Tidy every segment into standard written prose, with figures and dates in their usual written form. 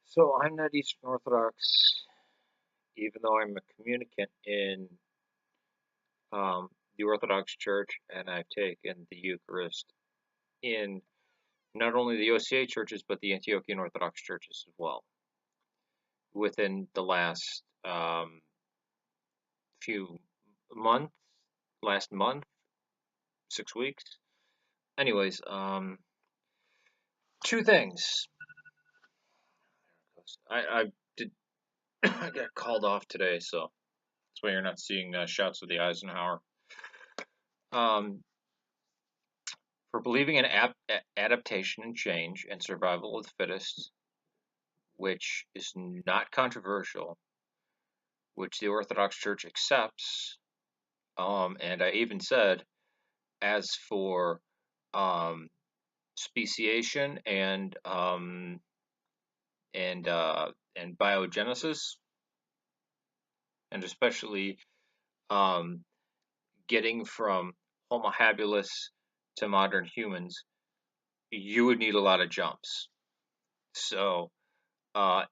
So I'm not Eastern Orthodox, even though I'm a communicant in the Orthodox Church, and I've taken the Eucharist in not only the OCA churches but the Antiochian Orthodox churches as well. Within the last few months, last month, 6 weeks. Anyways, two things. I did I got called off today, so that's why you're not seeing shots of the Eisenhower. For believing in adaptation and change and survival of the fittest, which is not controversial, which the Orthodox Church accepts. And I even said, as for speciation and biogenesis, and especially getting from Homo habilis to modern humans, you would need a lot of jumps. So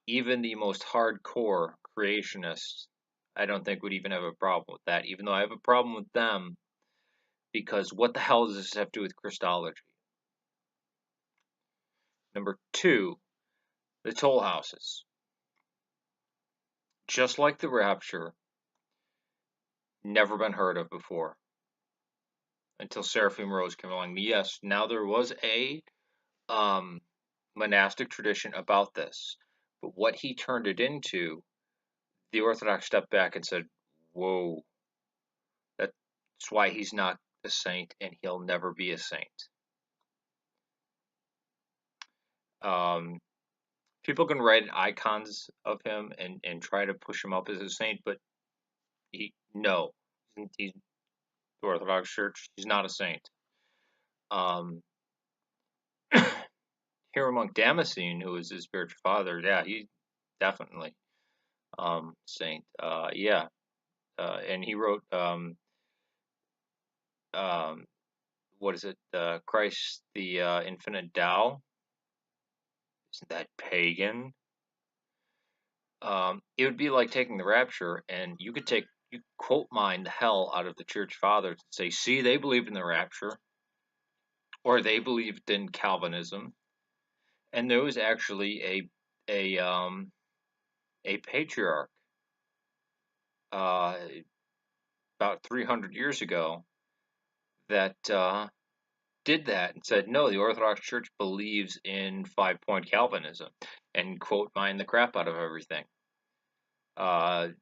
even the most hardcore creationists, I don't think would even have a problem with that, even though I have a problem with them, because what the hell does this have to do with Christology? Number two, the toll houses. Just like the rapture, never been heard of before until Seraphim Rose came along. Yes, now there was a monastic tradition about this, but what he turned it into, the Orthodox stepped back and said, whoa, that's why he's not a saint and he'll never be a saint. People can write icons of him and try to push him up as a saint, but he's the Orthodox Church, he's not a saint. Here among Damascene, who is his spiritual father, yeah, he's definitely saint. And he wrote what is it? Christ the Infinite Tao. Isn't that pagan? It would be like taking the rapture, and you quote mine the hell out of the church fathers and say, see, they believed in the rapture, or they believed in Calvinism, and there was actually a patriarch about 300 years ago that did that and said, no, the Orthodox Church believes in 5-point Calvinism, and quote mine the crap out of everything.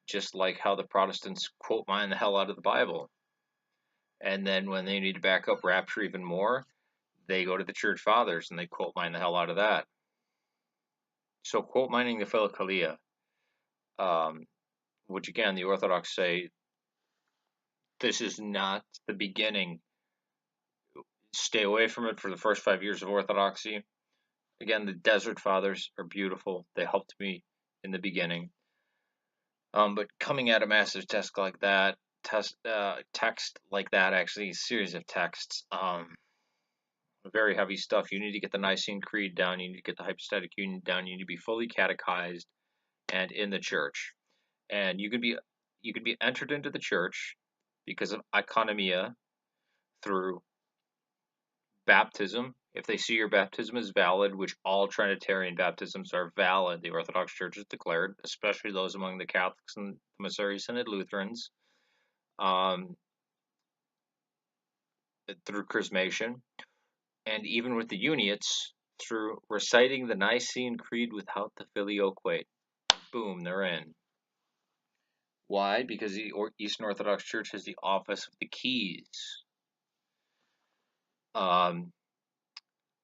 Just like how the Protestants quote mine the hell out of the Bible. And then when they need to back up rapture even more, they go to the church fathers and they quote mine the hell out of that. So quote mining the Philokalia, which again, the Orthodox say, this is not the beginning. Stay away from it for the first 5 years of Orthodoxy. Again, the Desert Fathers are beautiful. They helped me in the beginning. But coming at a massive text like that, actually, a series of texts, very heavy stuff. You need to get the Nicene Creed down. You need to get the Hypostatic Union down. You need to be fully catechized and in the church. And you could be entered into the church because of iconomia through baptism. If they see your baptism is valid, which all Trinitarian baptisms are valid, the Orthodox Church has declared, especially those among the Catholics and the Missouri Synod Lutherans, through chrismation, and even with the Uniates, through reciting the Nicene Creed without the filioque. Boom, they're in. Why? Because the Eastern Orthodox Church has the office of the keys.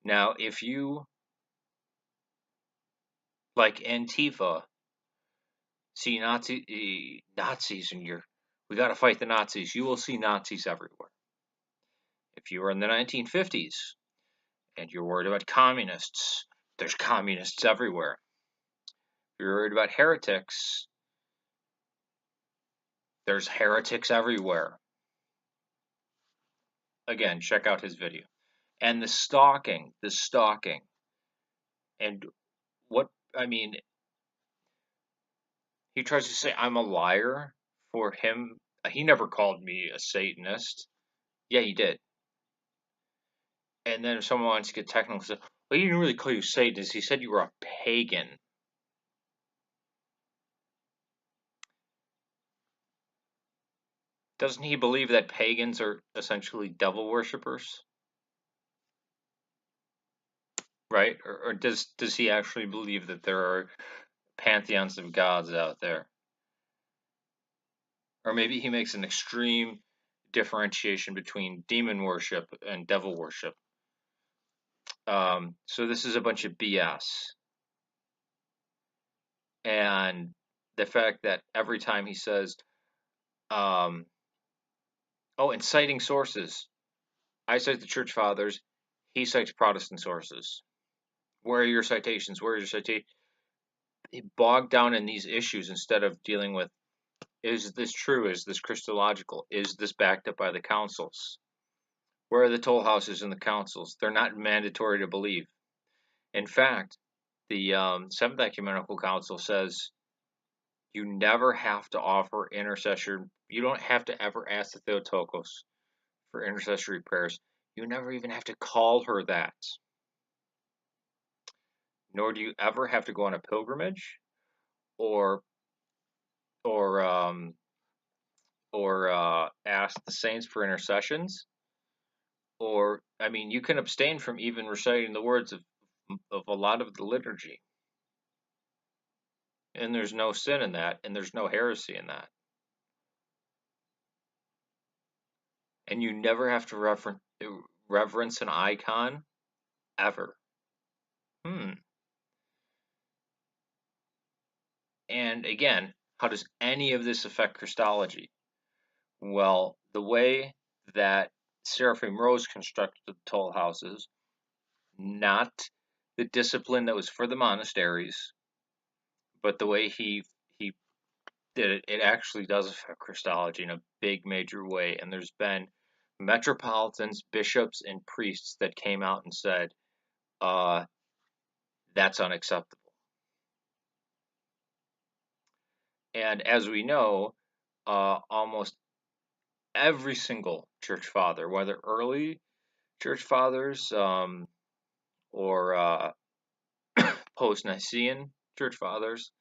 Now, if you, like Antifa, see Nazis and we got to fight the Nazis, you will see Nazis everywhere. If you were in the 1950s and you're worried about communists, there's communists everywhere. If you're worried about heretics, there's heretics everywhere. Again, check out his video. And the stalking. And what, I mean, he tries to say I'm a liar for him. He never called me a Satanist. Yeah, he did. And then if someone wants to get technical, says, well, he didn't really call you Satanist. He said you were a pagan. Doesn't he believe that pagans are essentially devil worshippers? Right? Or does he actually believe that there are pantheons of gods out there? Or maybe he makes an extreme differentiation between demon worship and devil worship. So this is a bunch of BS. And the fact that every time he says, oh, and citing sources, I cite the church fathers, he cites Protestant sources. Where are your citations? Where are your citations? He bogged down in these issues instead of dealing with, is this true? Is this Christological? Is this backed up by the councils? Where are the toll houses in the councils? They're not mandatory to believe. In fact, the Seventh Ecumenical Council says you never have to offer intercession. You don't have to ever ask the Theotokos for intercessory prayers. You never even have to call her that. Nor do you ever have to go on a pilgrimage or or ask the saints for intercessions. Or, I mean, you can abstain from even reciting the words of a lot of the liturgy. And there's no sin in that, and there's no heresy in that. And you never have to reverence an icon, ever. And again, how does any of this affect Christology? Well, the way that Seraphim Rose constructed the toll houses, not the discipline that was for the monasteries, but the way he did it, it actually does affect Christology in a big major way. And there's been metropolitans, bishops, and priests that came out and said, that's unacceptable. And as we know, almost every single church father, whether early church fathers or post-Nicene church fathers,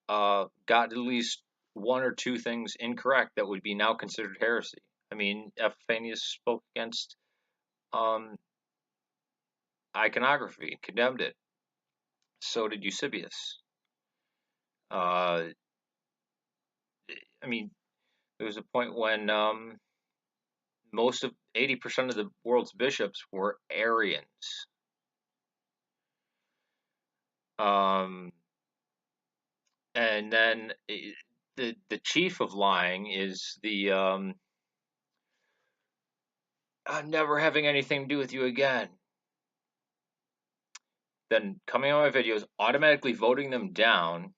got at least one or two things incorrect that would be now considered heresy. I mean, Epiphanius spoke against iconography, condemned it. So did Eusebius. I mean, there was a point when most of 80% of the world's bishops were Arians. And then the chief of lying is the I'm never having anything to do with you again. Then coming on my videos, automatically voting them down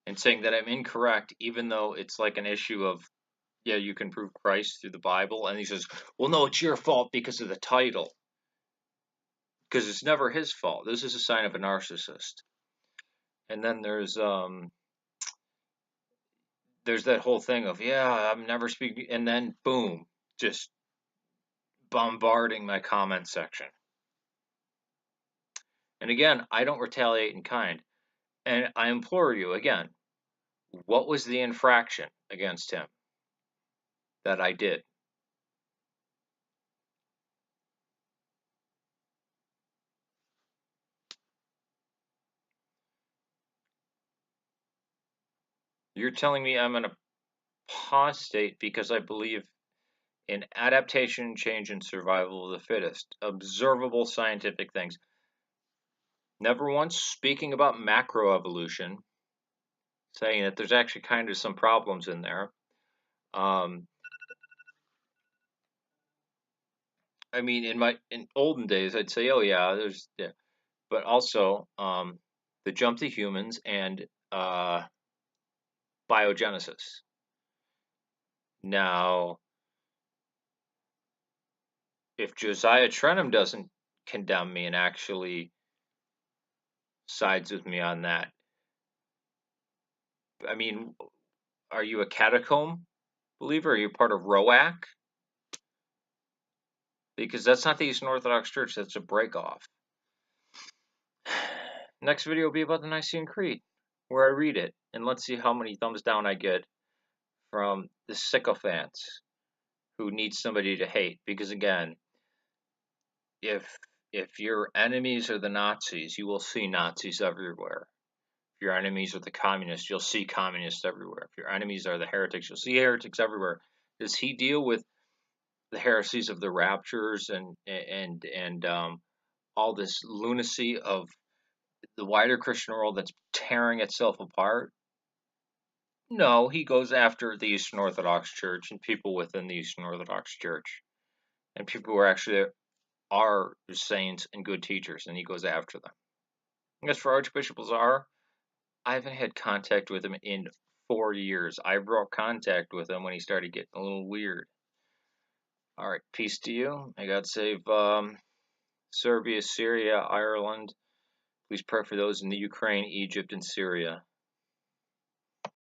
and saying that I'm incorrect, even though it's like an issue of, yeah, you can prove Christ through the Bible. And he says, well, no, it's your fault because of the title. Because it's never his fault. This is a sign of a narcissist. And then there's that whole thing of, yeah, I'm never speaking, and then boom, just bombarding my comment section. And again, I don't retaliate in kind. And I implore you again, what was the infraction against him that I did? You're telling me I'm an apostate because I believe in adaptation, change, and survival of the fittest, observable scientific things. Never once speaking about macroevolution, saying that there's actually kind of some problems in there. I mean, in olden days, I'd say, oh yeah, but also the jump to humans and biogenesis. Now, if Josiah Trenum doesn't condemn me and actually sides with me on that, I mean, are you a catacomb believer? Are you part of ROAC? Because that's not the Eastern Orthodox Church. That's a break-off. Next video will be about the Nicene Creed, where I read it, and let's see how many thumbs down I get from the sycophants who need somebody to hate. Because again, if your enemies are the Nazis, you will see Nazis everywhere. If your enemies are the communists, you'll see communists everywhere. If your enemies are the heretics, you'll see heretics everywhere. Does he deal with the heresies of the raptures and all this lunacy of the wider Christian world that's tearing itself apart? No, he goes after the Eastern Orthodox Church and people within the Eastern Orthodox Church and people who actually are saints and good teachers, and he goes after them. As for Archbishop Lazar, I haven't had contact with him in 4 years. I broke contact with him when he started getting a little weird. All right, peace to you. May God save Serbia, Syria, Ireland. Please pray for those in the Ukraine, Egypt, and Syria.